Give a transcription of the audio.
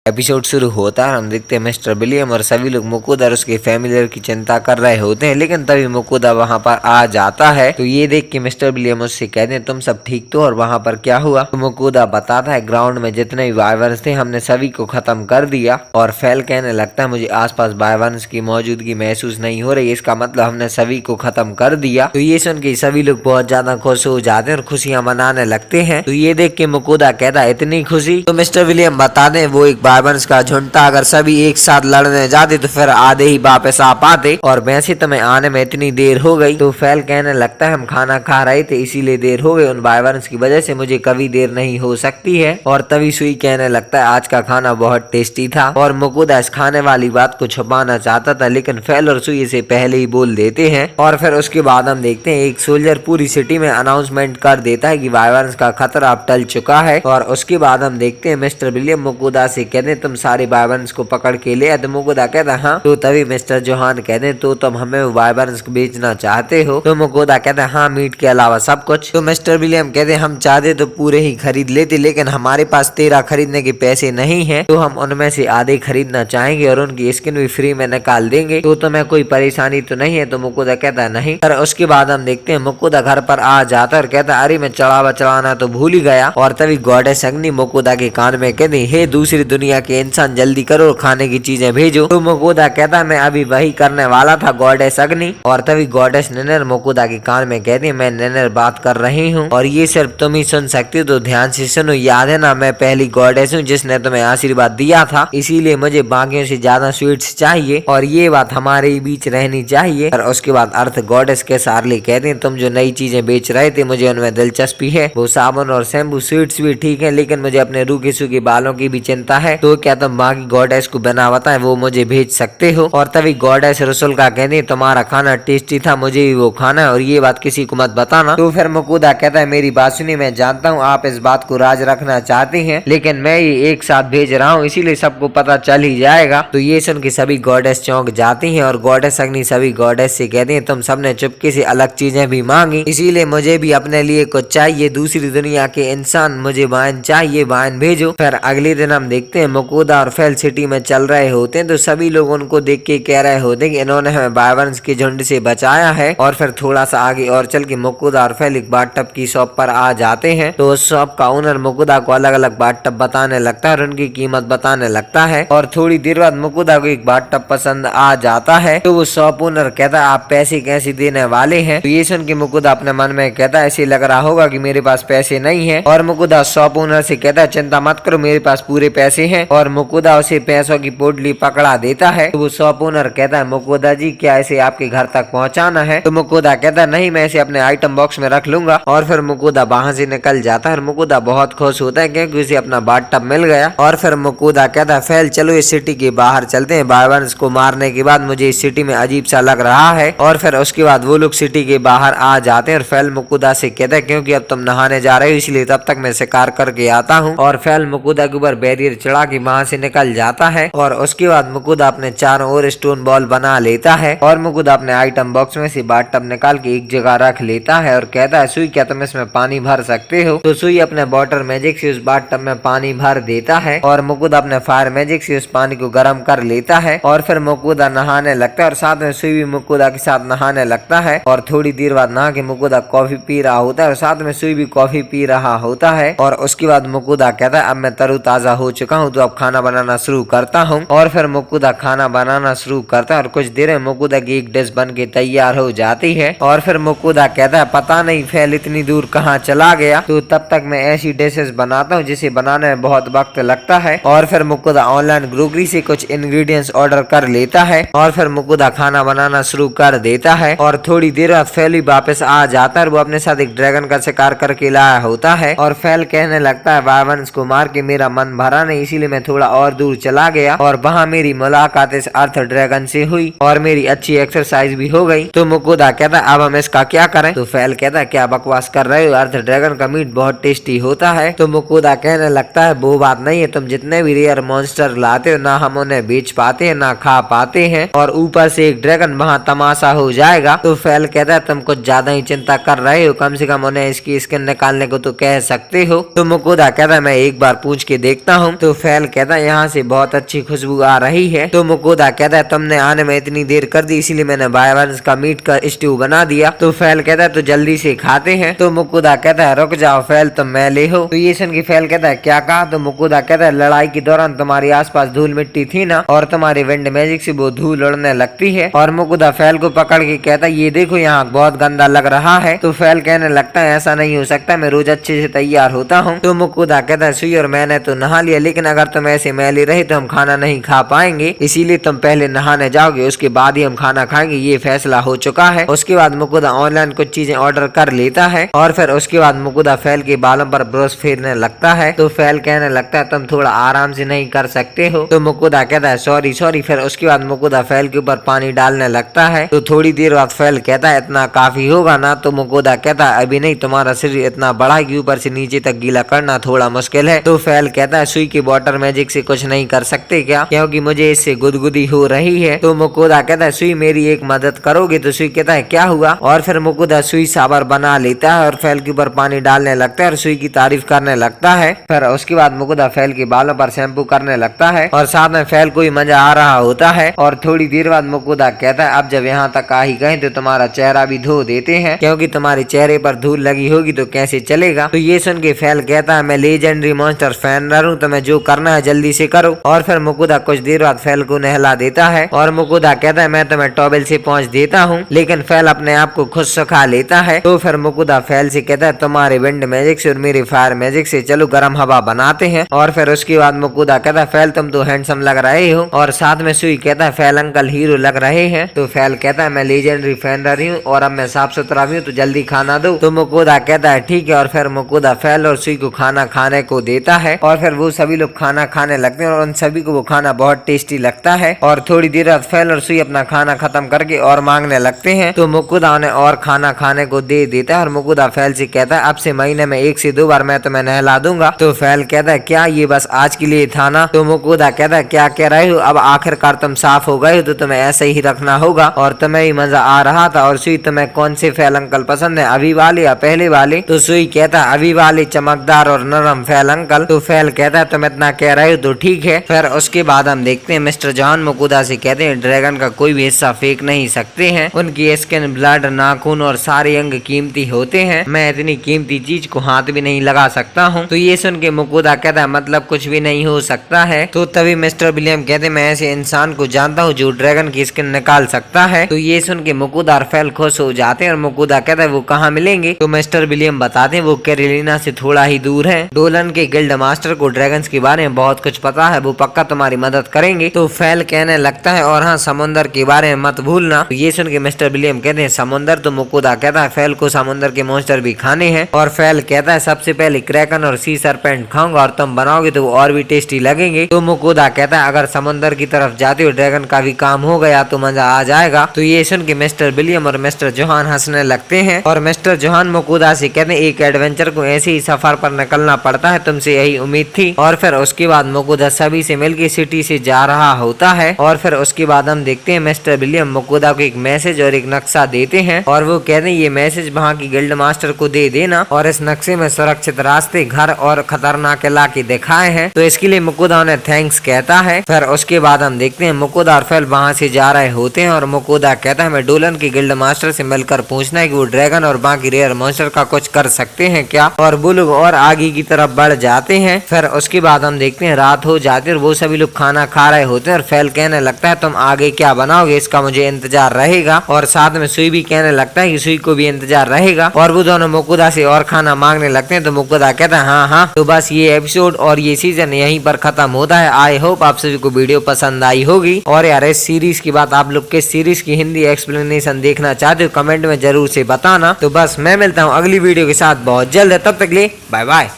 Episode शुरू होता है और हम देखते हैं मिस्टर विलियम और सभी लोग मुकुदा और उसके फैमिली की चिंता कर रहे होते हैं, लेकिन तभी मुकुदा वहाँ पर आ जाता है। तो ये देख के मिस्टर विलियम उससे कहते हैं तुम सब ठीक तो, और वहाँ पर क्या हुआ। तो मुकुदा बताता है ग्राउंड में जितने भी वाइवर्स थे हमने सभी को खत्म कर दिया। और फैल कहने लगता है मुझे आसपास वाइवर्स की मौजूदगी महसूस नहीं हो रही, इसका मतलब हमने सभी को खत्म कर दिया। तो ये सुन के सभी लोग बहुत ज्यादा खुश हो जाते हैं और खुशियां मनाने लगते हैं। तो ये देख के मुकुदा कहता है इतनी खुशी। तो मिस्टर विलियम बता दें वो एक वाइवर्स का झुंड था, अगर सभी एक साथ लड़ने जाते तो फिर आधे ही वापस आ पाते, और वैसे तुम्हें आने में इतनी देर हो गई। तो फैल कहने लगता है हम खाना खा रहे थे इसीलिए देर हो गई, उन वाइवर्स की वजह से मुझे कभी देर नहीं हो सकती है। और तभी सुई कहने लगता है आज का खाना बहुत टेस्टी था। और मुकुदा इस खाने वाली बात को छुपाना चाहता था, लेकिन फैल और सुई इसे पहले ही बोल देते हैं। और फिर उसके बाद हम देखते हैं एक सोल्जर पूरी सिटी में अनाउंसमेंट कर देता है कि वाइवर्स का खतरा अब टल चुका है। और उसके बाद हम देखते हैं मिस्टर विलियम मुकुदा से कहते हैं तुम सारे वाइवर्स को पकड़ के ले। तो मुकुदा कहता है हाँ। तो तभी मिस्टर जोहान कहते हैं तो तुम हमें वाइवर्स बेचना चाहते हो। तो मुकुदा कहता है हाँ, मीट के अलावा सब कुछ। तो मिस्टर विलियम कहते हैं हम चाहते तो पूरे ही खरीद लेते, लेकिन हमारे पास 13 खरीदने के पैसे नहीं है, तो हम उनमें से आधे खरीदना चाहेंगे और उनकी स्किन भी फ्री में निकाल देंगे। तो तुम्हें कोई परेशानी तो नहीं है। तो मुकुदा कहता है नहीं। और उसके बाद हम देखते हैं मुकुदा घर पर आ जाता है और कहता है अरे मैं चढ़ावा चढ़ाना तो भूल ही गया। और तभी गॉडेस अग्नि मुकुदा के कान में कहती हे दूसरी दुनिया के इंसान जल्दी करो, खाने की चीजें भेजो। तो मुकुदा कहता मैं अभी वही करने वाला था गॉडेस अग्नि। और तभी गॉडेस निन्नर मुकुदा के कान में कहती मैं निन्नर बात कर रही हूँ और ये सिर्फ तुम ही सुन सकती हो, तो ध्यान से सुनो। याद है ना मैं पहली गॉडेस हूँ जिसने तुम्हें आशीर्वाद दिया था, इसीलिए मुझे बाकियों से ज्यादा स्वीट्स चाहिए और ये बात हमारे बीच रहनी चाहिए। और उसके बाद अर्थ गॉडेस के सार्ली कहते हैं तुम जो नई चीजें बेच रहे थे मुझे उनमें दिलचस्पी है, वो साबुन और शैम्पू स्वीट्स भी ठीक है, लेकिन मुझे अपने रूखे सूखे बालों की भी चिंता है। तो क्या तुम बाकी गॉडेस को बिना बताए वो मुझे भेज सकते हो। और तभी गॉडेस रसुल का कहते हैं तुम्हारा खाना टेस्टी था, मुझे भी वो खाना है और ये बात किसी को मत बताना। तो फिर मुकुदा कहता है मेरी बात सुनिए, मैं जानता हूँ आप इस बात को राज रखना चाहते हैं, लेकिन मैं ये एक साथ भेज रहा हूँ इसीलिए सबको पता चल ही जाएगा। तो ये सुन के सभी गॉडेस चौंक जाती हैं और गॉडेस अग्नि सभी गॉडेस से कहती हैं तुम सबने चुपके से अलग चीजें भी मांगी, इसीलिए मुझे भी अपने लिए कुछ चाहिए। दूसरी दुनिया के इंसान मुझे वाइन चाहिए, वाइन भेजो। फिर अगले दिन हम देखते हैं मुकुदा और फैल सिटी में चल रहे होते हैं, तो सभी लोग उनको देख के कह रहे होते हैं कि इन्होंने हमें वाइवर्स के झुंड से बचाया है। और फिर थोड़ा सा आगे और चल के मुकुदा और फैल एक बाथटब की शॉप पर आ जाते हैं। तो उस शॉप का ओनर मुकुदा को अलग अलग बाथटब बताने लगता है और उनकी कीमत बताने लगता है। और थोड़ी देर बाद मुकुदा को एक बाथटब पसंद आ जाता है। तो वो शॉप ओनर कहता है आप पैसे कैसे देने वाले हैं। तो ये सुन के मुकुदा अपने मन में कहता है ऐसे लग रहा होगा कि मेरे पास पैसे नहीं है। और मुकुदा शॉप ओनर से कहता है चिंता मत करो मेरे पास पूरे पैसे हैं। और मुकुदा उसे पैसों की पोटली पकड़ा देता है। तो वो शॉप ओनर कहता है मुकुदा जी क्या इसे आपके घर तक पहुंचाना है। तो मुकुदा कहता है नहीं, मैं इसे अपने आइटम बॉक्स में रख लूंगा। और फिर मुकुदा वहां से निकल जाता है और मुकुदा बहुत खुश होता है क्योंकि उसे अपना बाथटब मिल गया। और फिर मुकुदा कहता है फैल चलो इस सिटी के बाहर चलते हैं, वाइवर्स को मारने के बाद मुझे इस सिटी में अजीब सा लग रहा है। और फिर उसके बाद वो लोग सिटी के बाहर आ जाते हैं और फैल मुकुदा से कहता है क्योंकि अब तुम नहाने जा रहे हो इसलिए तब तक मैं शिकार करके आता हूँ। और फैल मुकुदा के ऊपर बैरियर चढ़ा के वहां से निकल जाता है। और उसके बाद मुकुदा अपने चारों ओर स्टोन बॉल बना लेता है और मुकुदा अपने आइटम बॉक्स में से बाथटब निकाल के एक जगह रख लेता है और कहता है सुई क्या तुम इसमें पानी भर सकते हो। तो सुई अपने वाटर मैजिक से उस बाथटब में पानी भर देता है और मुकुदा अपने फायर मैजिक से उस पानी को गर्म कर लेता है। और फिर मुकुदा नहाने लगता है और साथ में सुई भी मुकुदा के साथ नहाने लगता है। और थोड़ी देर बाद नहा के मुकुदा कॉफी पी रहा होता है और साथ में सुई भी कॉफी पी रहा होता है। और उसके बाद मुकुदा कहता है अब मैं तरोताजा हो चुका हूँ तो अब खाना बनाना शुरू करता हूँ। और फिर मुकुदा खाना बनाना शुरू करता है और कुछ देर में मुकुदा की एक डिश बन के तैयार हो जाती है। और फिर मुकुदा कहता है पता नहीं फैल इतनी दूर कहाँ चला गया, तो तब तक मैं ऐसी डिशेस बनाता हूँ जिसे बनाने में बहुत वक्त लगता है। और फिर मुकुदा ऑनलाइन ग्रोसरी से कुछ इंग्रेडिएंट्स ऑर्डर कर लेता है और फिर मुकुदा खाना बनाना शुरू कर देता है। और थोड़ी देर बाद फैल वापस आ जाता है और वो अपने साथ एक ड्रैगन का शिकार करके लाया होता है। और फैल कहने लगता है वाइवर्स को मार के मेरा मन भरा नहीं इसीलिए मैं थोड़ा और दूर चला गया और वहाँ मेरी मुलाकात इस अर्थ ड्रैगन से हुई और मेरी अच्छी एक्सरसाइज भी हो गई। तो मुकुदा कहता है अब हम इसका क्या करें। तो फैल कहता है क्या बकवास कर रहे हो, अर्थ ड्रैगन का मीट बहुत टेस्टी होता है। तो मुकुदा कहने लगता है वो बात नहीं है, तुम जितने भी रेयर मॉन्स्टर लाते हो ना हम उन्हें बेच पाते हैं ना खा पाते हैं और ऊपर से एक ड्रैगन वहाँ तमाशा हो जाएगा। तो फैल कहता है तुम कुछ ज्यादा ही चिंता कर रहे हो, कम से कम उन्हें इसकी स्किन निकालने को तो कह सकते हो। तो मुकुदा कहता है मैं एक बार पूछ के देखता हूँ। तो फैल फैल कहता है यहाँ से बहुत अच्छी खुशबू आ रही है। तो मुकुदा कहता है तुमने आने में इतनी देर कर दी, इसीलिए मैंने बायवंश का मीट का स्ट्यू बना दिया। तो फैल कहता है तो जल्दी से खाते हैं। तो मुकुदा कहता है रुक जाओ फैल, तुम मैं ले हो। तो ये सुन के फैल कहता है क्या कहा? तो मुकुदा कहता है लड़ाई के दौरान तुम्हारे आसपास धूल मिट्टी थी ना, और तुम्हारे विंड मैजिक से वो धूल उड़ने लगती है। और मुकुदा फैल को पकड़ के कहता है ये देखो यहाँ बहुत गंदा लग रहा है। तो फैल कहने लगता है ऐसा नहीं हो सकता, मैं रोज अच्छे से तैयार होता हूँ। तो मुकुदा कहता है सुई और मैंने तो नहा लिया, लेकिन अगर तुम ऐसे मैले रहे तो हम खाना नहीं खा पाएंगे, इसीलिए तुम पहले नहाने जाओगे, उसके बाद ही हम खाना खाएंगे, ये फैसला हो चुका है। उसके बाद मुकुदा ऑनलाइन कुछ चीजें ऑर्डर कर लेता है और फिर उसके बाद मुकुदा फैल के बालों पर ब्रश फेरने लगता है। तो फैल कहने लगता है तुम थोड़ा आराम से नहीं कर सकते हो? तो मुकुदा कहता है सॉरी सॉरी। फिर उसके बाद मुकुदा फैल के ऊपर पानी डालने लगता है। तो थोड़ी देर बाद फैल कहता है इतना काफी होगा ना? तो मुकुदा कहता है अभी नहीं, तुम्हारा शरीर इतना बड़ा है कि ऊपर से नीचे तक गीला करना थोड़ा मुश्किल है। तो फैल कहता है सुई के वाटर मैजिक से कुछ नहीं कर सकते क्या, क्योंकि मुझे इससे गुदगुदी हो रही है। तो मुकुदा कहता है सुई मेरी एक मदद करोगे? तो सुई कहता है क्या हुआ? और फिर मुकुदा सुई साबर बना लेता है और फैल के ऊपर पानी डालने लगता है और सुई की तारीफ करने लगता है। फिर उसके बाद मुकुदा फैल के बालों पर शैम्पू करने लगता है और साथ में फैल को ही मजा आ रहा होता है। और थोड़ी देर बाद मुकुदा कहता है अब जब यहाँ तक आ ही गए तो तुम्हारा चेहरा भी धो देते हैं, क्योंकि तुम्हारे चेहरे पर धूल लगी होगी तो कैसे चलेगा। तो ये सुन के फैल कहता है मैं लेजेंडरी मॉन्स्टर फैन हूँ, तुम्हें जो करना है जल्दी से करो। और फिर मुकुदा कुछ देर बाद फैल को नहला देता है और मुकुदा कहता है मैं तुम्हें टॉवेल से पहुँच देता हूँ, लेकिन फैल अपने आप को खुद सुखा लेता है। तो फिर मुकुदा फैल से कहता है तुम्हारे विंड मैजिक से और मेरे फायर मैजिक से चलो गर्म हवा बनाते हैं। और फिर उसके बाद मुकुदा कहता है फैल तुम तो हैंडसम लग रहे हो। और साथ में सुई कहता है फैल अंकल हीरो लग रहे हैं। तो फैल कहता है मैं लेजेंडरी फैन रही हूँ और अब मैं साफ सुथरा भी हूँ, तो जल्दी खाना दो। तो मुकुदा कहता है ठीक है। और फिर मुकुदा फैल और सुई को खाना खाने को देता है और फिर वो सभी लोग खाना खाने लगते हैं और उन सभी को वो खाना बहुत टेस्टी लगता है। और थोड़ी देर बाद फैल और सुई अपना खाना खत्म करके और मांगने लगते हैं। तो मुकुदा उन्हें और खाना खाने को दे देता है और मुकुदा फैल से कहता है अब से महीने में 1 से 2 बार मैं तुम्हें नहला दूंगा। तो फैल कहता है क्या ये बस आज के लिए था ना? तो मुकुदा कहता है क्या कह रहे हो, अब आखिरकार तुम साफ हो गए हो तो तुम्हें ऐसे ही रखना होगा और तुम्हें भी मजा आ रहा था। और सुई तुम्हें कौन से फैल अंकल पसंद है, अभी वाले या पहले वाले? तो सुई कहता है अभी वाले चमकदार और नरम फैल अंकल। तो फैल कहता है तुम इतना कह रहे हो तो ठीक है। फिर उसके बाद हम देखते हैं मिस्टर जॉन मुकुदा से कहते हैं ड्रैगन का कोई भी हिस्सा फेंक नहीं सकते हैं, उनकी स्किन, ब्लड, नाखून और सारे अंग कीमती होते हैं, मैं इतनी कीमती चीज को हाथ भी नहीं लगा सकता हूँ। तो ये सुन के मुकुदा कहता है मतलब कुछ भी नहीं हो सकता है। तो तभी मिस्टर विलियम कहते हैं मैं ऐसे इंसान को जानता हूँ जो ड्रैगन की स्किन निकाल सकता है। तो ये सुन के मुकुदा और फैल खुश हो जाते हैं और मुकुदा कहता है वो कहाँ मिलेंगे? तो मिस्टर विलियम बताते हैं वो कैरोलिना से थोड़ा ही दूर है। डोलन के गिल्ड मास्टर को ड्रैगन्स के बारे में बहुत कुछ पता है, वो पक्का तुम्हारी मदद करेंगे। तो फैल कहने लगता है और हाँ समुद्र के बारे में मत भूलना। तो ये सुन के मिस्टर विलियम कहते हैं समुद्र? तो मुकुदा कहता है फैल को समुद्र के मॉन्स्टर भी खाने हैं। और फैल कहता है सबसे पहले क्रैकन और सी सरपेंट खाऊंगा और तुम बनाओगे तो वो और भी टेस्टी लगेंगे। तो मुकुदा कहता है अगर समुद्र की तरफ जाते हो ड्रैगन का भी काम हो गया तो मजा आ जाएगा। तो ये सुन के मिस्टर विलियम और मिस्टर जोहान हंसने लगते हैं और मिस्टर जोहान मुकुदा से कहते हैं एक एडवेंचर को ऐसे ही सफर पर निकलना पड़ता है, तुमसे यही उम्मीद थी। और फिर उसके बाद मुकुदा सभी से मिलकर सिटी से जा रहा होता है। और फिर उसके बाद हम देखते हैं मिस्टर विलियम मुकुदा को एक मैसेज और एक नक्शा देते हैं और वो कहते हैं ये मैसेज वहाँ की गिल्ड मास्टर को दे देना और इस नक्शे में सुरक्षित रास्ते, घर और खतरनाक इलाके दिखाए हैं। तो इसके लिए मुकुदा उन्हें थैंक्स कहता है। फिर उसके बाद हम देखते हैं मुकुदा और फैल वहाँ से जा रहे होते हैं और मुकुदा कहता है मैं डोलन के गिल्ड मास्टर से मिलकर पूछना है कि वो ड्रैगन और बाकी रेयर मॉन्स्टर का कुछ कर सकते हैं क्या। और वो लोग और आगे की तरफ बढ़ जाते हैं। फिर उसके बाद हम देखते हैं रात हो जाती है और वो सभी लोग खाना खा रहे होते हैं और फैल कहने लगता है तुम आगे क्या बनाओगे, इसका मुझे इंतजार रहेगा। और साथ में सुई भी कहने लगता है कि सुई को भी इंतजार रहेगा। और वो दोनों मुकुदा से और खाना मांगने लगते हैं। तो मुकुदा कहता है हाँ। तो बस ये एपिसोड और ये सीजन यहीं पर खत्म होता है। आई होप आप सभी को वीडियो पसंद आई होगी। और यार इस सीरीज की बात, आप लोग किस सीरीज की हिंदी एक्सप्लेनेशन देखना चाहते हो कमेंट में जरूर से बताना। तो बस मैं मिलता हूँ अगली वीडियो के साथ बहुत जल्द है, तब तक के लिए बाय बाय।